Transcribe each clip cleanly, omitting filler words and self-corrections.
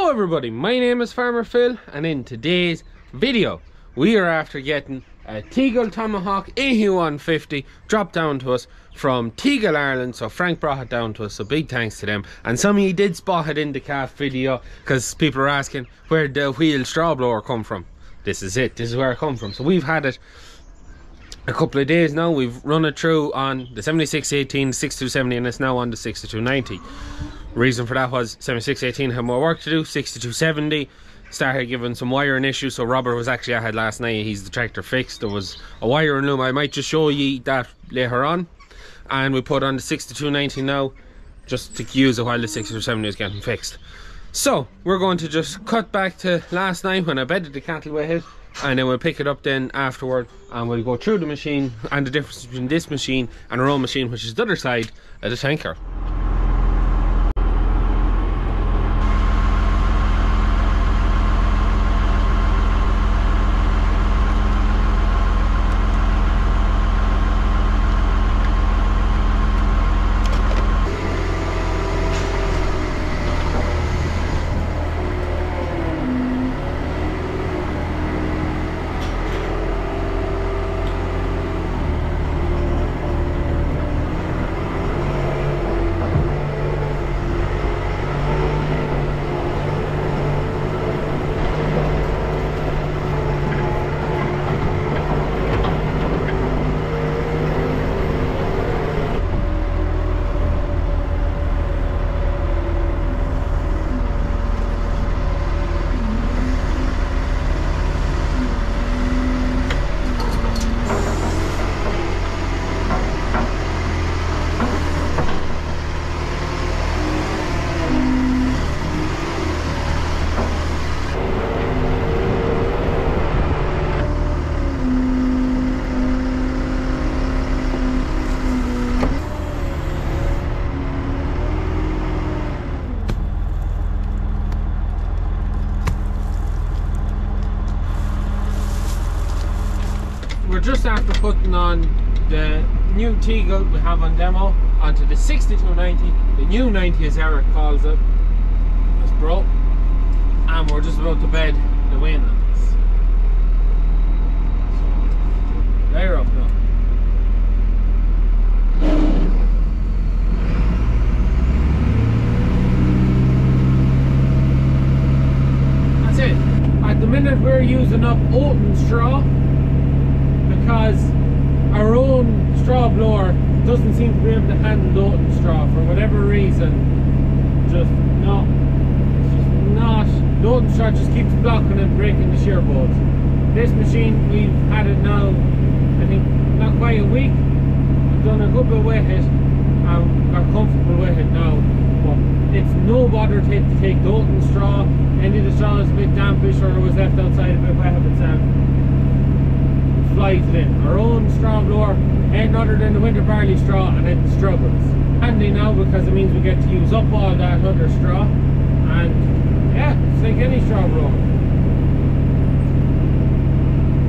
Hello everybody, my name is Farmer Phil, and in today's video we are after getting a Teagle Tomahawk AU150 dropped down to us from Teagle Ireland. So Frank brought it down to us, so big thanks to them. And some of you did spot it in the calf video because people are asking where the wheel straw blower come from. This is it, this is where it come from. So we've had it a couple of days now. We've run it through on the 7618, 6270, and it's now on the 6290. Reason for that was 7618 had more work to do. 6270 started giving some wiring issues, so Robert was actually I had last night. He's the tractor fixed. There was a wiring loom. I might just show you that later on. And we put on the 6290 now just to use it while the 6270 is getting fixed. So we're going to just cut back to last night when I bedded the cattle with it, and then we'll pick it up then afterward, and we'll go through the machine and the difference between this machine and our own machine, which is the other side of the tanker. We're just after putting on the new Teagle we have on demo onto the 6290, the new 90 as Eric calls it. It's broke, and we're just about to bed the wind on this. So they're up now. That's it. At the minute we're using up oaten straw, because our own straw blower doesn't seem to be able to handle the oaten straw for whatever reason. Just not, it's just not, the oaten straw just keeps blocking and breaking the shear bolts. This machine, we've had it now, I think not quite a week. We've done a good bit with it and are comfortable with it now, but it's no bother to take the oaten straw. Any of the straw is a bit dampish or it was left outside a bit wet of itself, flies it in. Our own straw blower ain't other than the winter barley straw, and it struggles. Handy now because it means we get to use up all that other straw, and yeah, it's like any straw blower.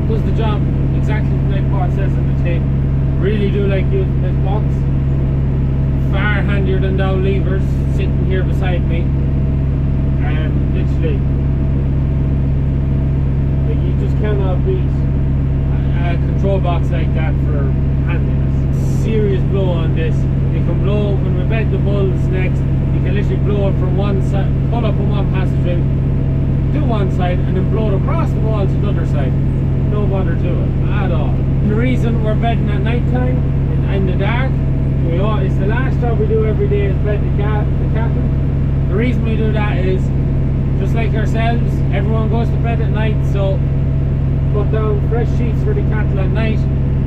Does the job exactly like what it says in the tin. Really do like using this box. Far handier than those levers sitting here beside me. Literally, like you just cannot beat a control box like that for handiness. Serious blow on this. You can blow when we bed the bulls next. You can literally blow it from one side, pull up on one passageway, do one side, and then blow it across the wall to the other side. No bother to it at all. The reason we're bedding at night time in the dark, it's the last job we do every day is bed the cattle. The reason we do that is just like ourselves, everyone goes to bed at night, so put down fresh sheets for the cattle at night,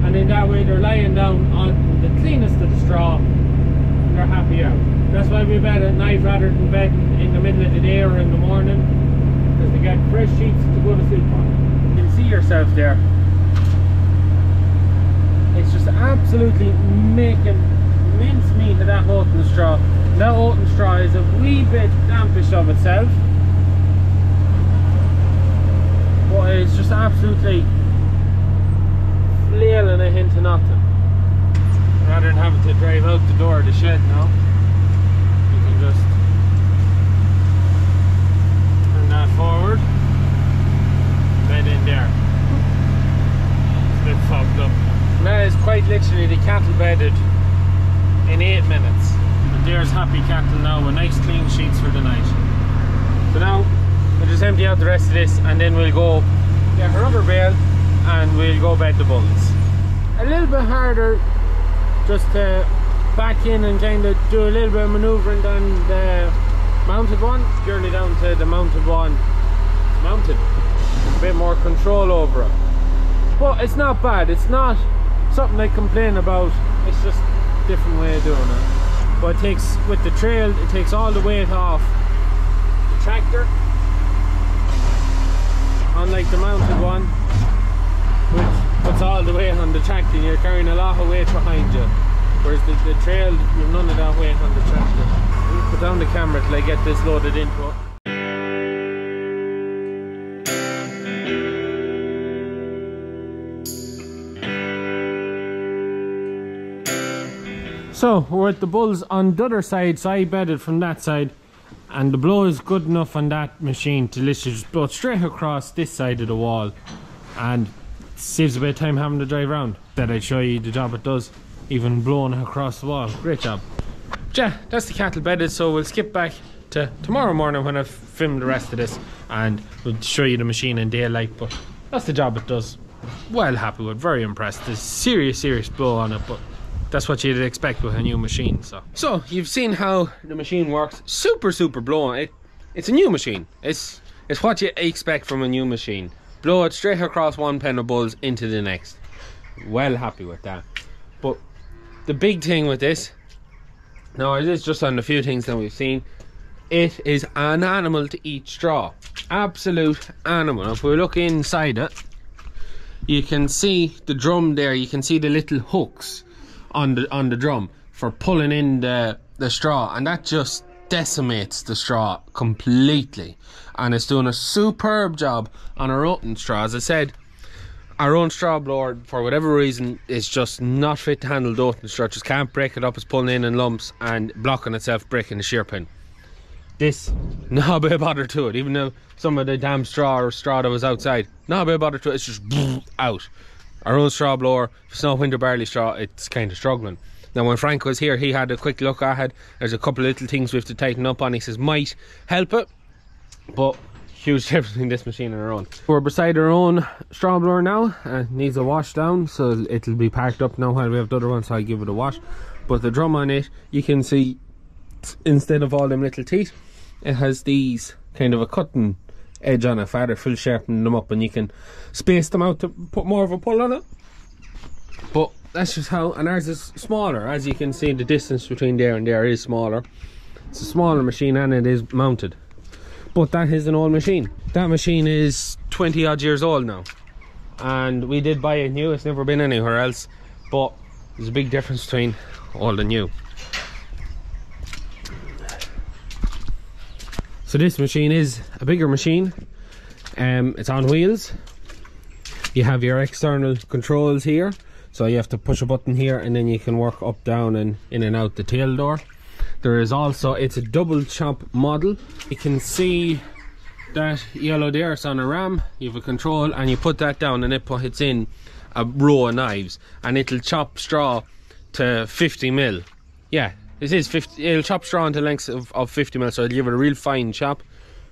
and in that way they're lying down on the cleanest of the straw and they're happy out. That's why we bed at night rather than bed in the middle of the day or in the morning, because they get fresh sheets to go to sleep on. You can see yourself there. It's just absolutely making mincemeat of that oaten straw. That oaten straw is a wee bit dampish of itself, but it's just absolutely flailing it into nothing. Rather than having to drive out the door of the shed now, you can just bedded in 8 minutes. And there's happy cattle now with nice clean sheets for the night. So now we'll just empty out the rest of this and then we'll go get a rubber bale and we'll go bed the bulls. A little bit harder just to back in and kind of do a little bit of manoeuvring than the mounted one, purely down to the mounted one. It's mounted. There's a bit more control over it. But it's not bad. It's not something I complain about. It's just a different way of doing it. But it takes, with the trail, it takes all the weight off the tractor. Unlike the mounted one, which puts all the weight on the tractor and you're carrying a lot of weight behind you. Whereas the trail, you've none of that weight on the tractor. I'll put down the camera till I get this loaded into it. So we're at the bulls on the other side, so I bedded from that side, and the blow is good enough on that machine to literally just blow straight across this side of the wall, and saves a bit of time having to drive around. That I'd show you the job it does, even blowing across the wall. Great job. But yeah, that's the cattle bedded, so we'll skip back to tomorrow morning when I've filmed the rest of this and we'll show you the machine in daylight. But that's the job it does. Well happy with, very impressed. There's serious blow on it, but that's what you'd expect with a new machine. So you've seen how the machine works. Super blow. It's a new machine. It's what you expect from a new machine. Blow it straight across one pen of bulls into the next. Well happy with that. But the big thing with this, now it is just on a few things that we've seen, it is an animal to eat straw. Absolute animal. If we look inside it, you can see the drum there. You can see the little hooks on the drum for pulling in the straw, and that just decimates the straw completely, and it's doing a superb job on our own straw. As I said, our own straw blower, for whatever reason, is just not fit to handle the oaten straw. Just can't break it up. It's pulling in lumps and blocking itself, breaking the shear pin. This, not a bit of bother to it. Even though some of the damn straw that was outside, not a bit of bother to it. It's just out. Our own straw blower, if it's not winter barley straw, it's kind of struggling. Now when Frank was here, he had a quick look at it. There's a couple of little things we have to tighten up on. He says might help it, but huge difference between this machine and our own. We're beside our own straw blower now. It needs a wash down, so it'll be packed up now while we have the other one, so I'll give it a wash. But the drum on it, you can see, instead of all them little teeth, it has these kind of a cutting edge on it. Father full sharpening them up, and you can space them out to put more of a pull on it. But that's just how, and ours is smaller. As you can see, the distance between there and there is smaller. It's a smaller machine and it is mounted. But that is an old machine. That machine is 20 odd years old now, and we did buy it new. It's never been anywhere else, but there's a big difference between old and new. So this machine is a bigger machine. It's on wheels. You have your external controls here, so you have to push a button here and then you can work up, down and in and out the tail door. There is also, it's a double chop model. You can see that yellow there, it's on a ram. You have a control and you put that down and it puts in a row of knives and it'll chop straw to 50 mil. Yeah, this is 50, it'll chop straw into lengths of 50 mil, so it'll give it a real fine chop.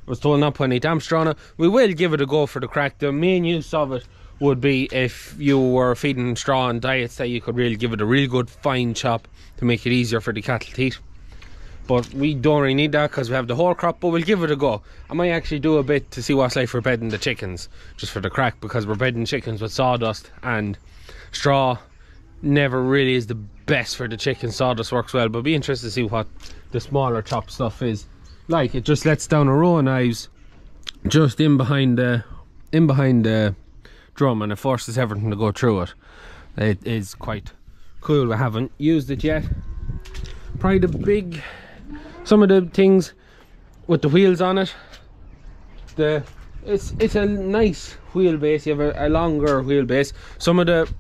I was told not to put any damp straw on it. We will give it a go for the crack. The main use of it would be if you were feeding straw on diets that you could really give it a real good fine chop to make it easier for the cattle to eat. But we don't really need that because we have the whole crop, but we'll give it a go. I might actually do a bit to see what's like for bedding the chickens, just for the crack, because we're bedding chickens with sawdust, and straw never really is the best for the chicken. Sawdust works well, but be interested to see what the smaller chop stuff is like. It just lets down a row of knives just in behind the drum, and it forces everything to go through it. It is quite cool. We haven't used it yet. Probably the big, some of the things with the wheels on it, it's a nice wheelbase. You have a longer wheelbase. Some of the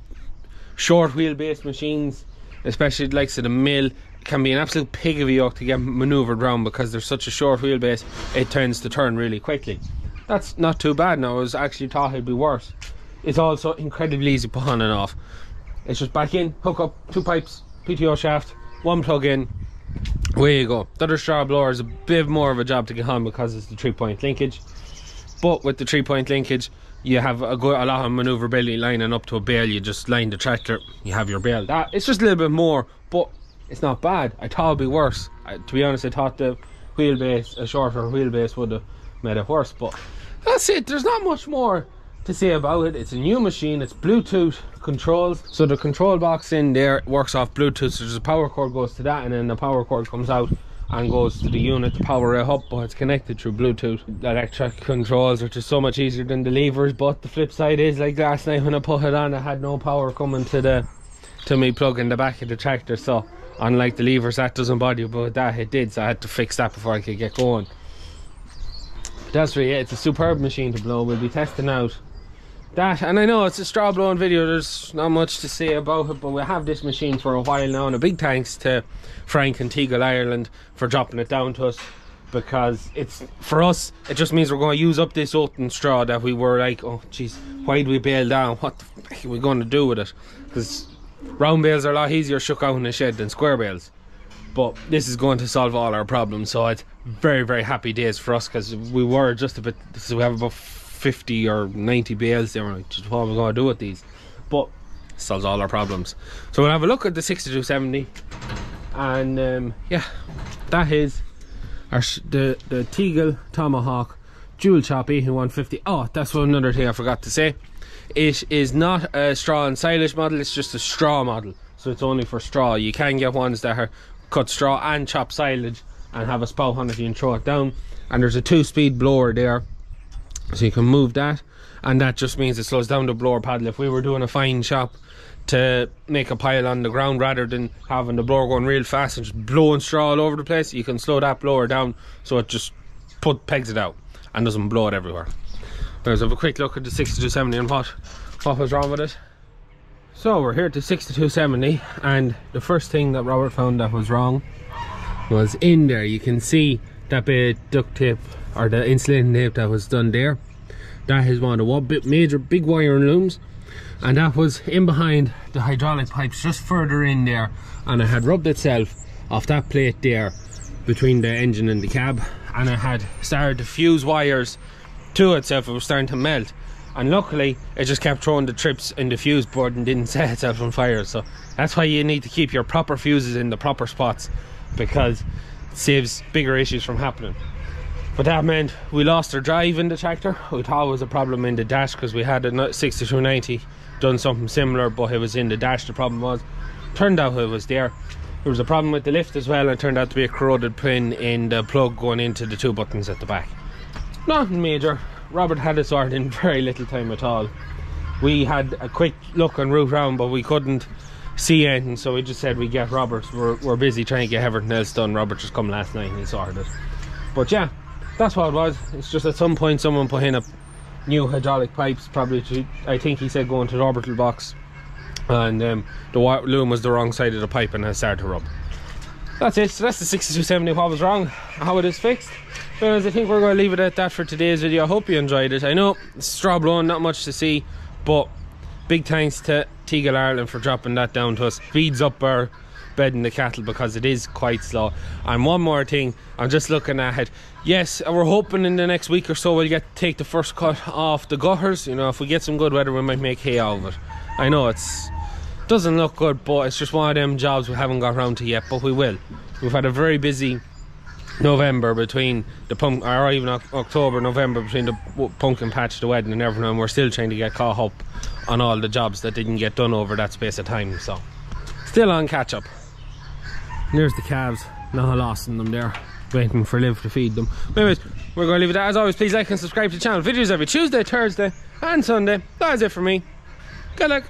short wheelbase machines, especially the likes of the mill, can be an absolute pig of a yoke to get manoeuvred around because there's such a short wheelbase. It tends to turn really quickly. That's not too bad now. I was actually thought it'd be worse. It's also incredibly easy to put on and off. It's just back in, hook up, 2 pipes, PTO shaft, 1 plug in, away you go. The other straw blower is a bit more of a job to get on because it's the 3-point linkage. But with the 3-point linkage, you have a lot of manoeuvrability lining up to a bale. You just line the tractor, you have your bale. It's just a little bit more, but it's not bad. I thought it'd be worse. To be honest, I thought the wheelbase, a shorter wheelbase, would have made it worse, but that's it. There's not much more to say about it. It's a new machine. It's Bluetooth controls, so the control box in there works off Bluetooth. So there's a power cord goes to that, and then the power cord comes out and goes to the unit to power it up, but it's connected through Bluetooth. The electric controls are just so much easier than the levers, but the flip side is, like last night when I put it on, I had no power coming to me plug in the back of the tractor. So unlike the levers, that doesn't bother you, but with that it did, so I had to fix that before I could get going. But that's really it. It's a superb machine to blow. We'll be testing out that, and I know it's a straw blowing video, there's not much to say about it, but we have this machine for a while now, and a big thanks to Frank and Teagle Ireland for dropping it down to us, because it's, for us, it just means we're going to use up this oaten straw that we were like, oh jeez, why do we bale down, what the fuck are we going to do with it? Because round bales are a lot easier shook out in a shed than square bales, but this is going to solve all our problems. So it's very, very happy days for us, because we were just a bit, so we have about 50 or 90 bales there, like, just what we're going to do with these, but it solves all our problems. So we'll have a look at the 6270, and yeah, that is the Teagle Tomahawk dual chop E150. Oh, that's one another thing I forgot to say. It is not a straw and silage model, it's just a straw model, so it's only for straw. You can get ones that are cut straw and chop silage and have a spout on it, you can throw it down, and there's a 2-speed blower there, so you can move that, and that just means it slows down the blower paddle. If we were doing a fine chop to make a pile on the ground, rather than having the blower going real fast and just blowing straw all over the place, you can slow that blower down so it just pegs it out and doesn't blow it everywhere. Let's have a quick look at the 6270 and what was wrong with it. So we're here at the 6270, and the first thing that Robert found that was wrong was in there. You can see that bit of duct tape, or the insulating tape that was done there. That is one of the major big wiring looms, and that was in behind the hydraulic pipes just further in there, and it had rubbed itself off that plate there between the engine and the cab, and it had started to fuse wires to itself. It was starting to melt, and luckily it just kept throwing the trips in the fuse board and didn't set itself on fire. So that's why you need to keep your proper fuses in the proper spots, because it saves bigger issues from happening. But that meant we lost our drive in the tractor. We thought it was a problem in the dash, because we had a 6290 done something similar, but it was in the dash. The problem was, turned out it was there. There was a problem with the lift as well, and it turned out to be a corroded pin in the plug going into the 2 buttons at the back. Nothing major. Robert had it sorted in very little time at all. We had a quick look and route round, but we couldn't see anything, so we just said we'd get Robert. We're busy trying to get everything else done. Robert just come last night and he sorted it. But yeah, that's what it was. It's just at some point someone put in a new hydraulic pipes, probably to, I think he said, going to the orbital box, and the loom was the wrong side of the pipe and has started to rub. That's it. So that's the 6270. What was wrong, how it is fixed. Anyways, I think we're going to leave it at that for today's video. I hope you enjoyed it. I know it's straw blowing, not much to see, but big thanks to Teagle Ireland for dropping that down to us. Speeds up our bedding the cattle, because it is quite slow. And one more thing, I'm just looking at it. Yes, we're hoping in the next week or so we'll take the first cut off the gutters. You know, if we get some good weather, we might make hay out of it. I know it's doesn't look good, but it's just one of them jobs we haven't got around to yet, but we will. We've had a very busy November between the or even October, November, between the pumpkin patch, the wedding and everything, and we're still trying to get caught up on all the jobs that didn't get done over that space of time. So still on catch up. And there's the calves, not lost in them there, waiting for Liv to feed them. But anyways, we're going to leave it at that. As always, please like and subscribe to the channel. Videos every Tuesday, Thursday and Sunday. That's it for me. Good luck.